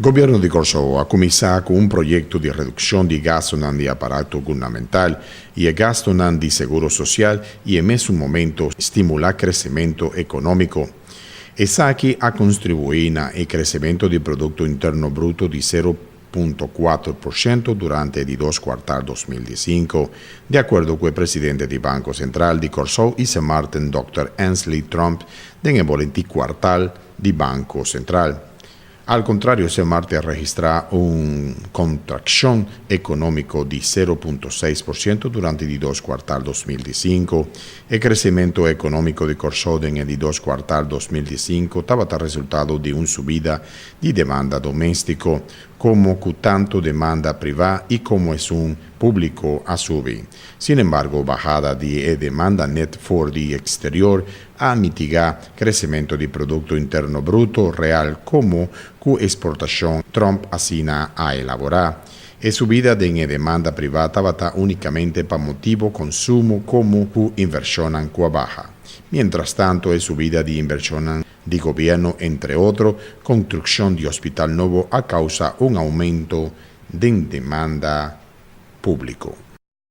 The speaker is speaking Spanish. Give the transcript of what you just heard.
Governo di Kosovo ha cominciato un progetto di riduzione di gasto di apparato governamental e gasto di seguro social e in questo momento stimola il crescimento economico. E sa che ha contribuito al crescimento del prodotto interno brutto di 0,4% durante i due quartali 2015, di acuerdo con il presidente del Banco Central di Kosovo, Martin Dr. Ainsley Trump, nel boletín quartal del Banco Central. Al contrario, Martin registra una contracción económica di 0,6% durante i due quartali 2015. Il crecimiento económico di Kosovo nei due quartali 2015 stava il risultato di una subida di demanda domestico, come con tanto demanda privada y como es un público a subir. Sin embargo, bajada de demanda net for the exterior a mitigar crecimiento del Producto Interno Bruto real como cu exportación Trump asina a elaborar. E subida de demanda privada bata únicamente para motivo consumo como cu inversión cu baja. Mientras tanto, es subida de inversión de gobierno, entre otros, construcción de hospital nuevo a causa un aumento de demanda público.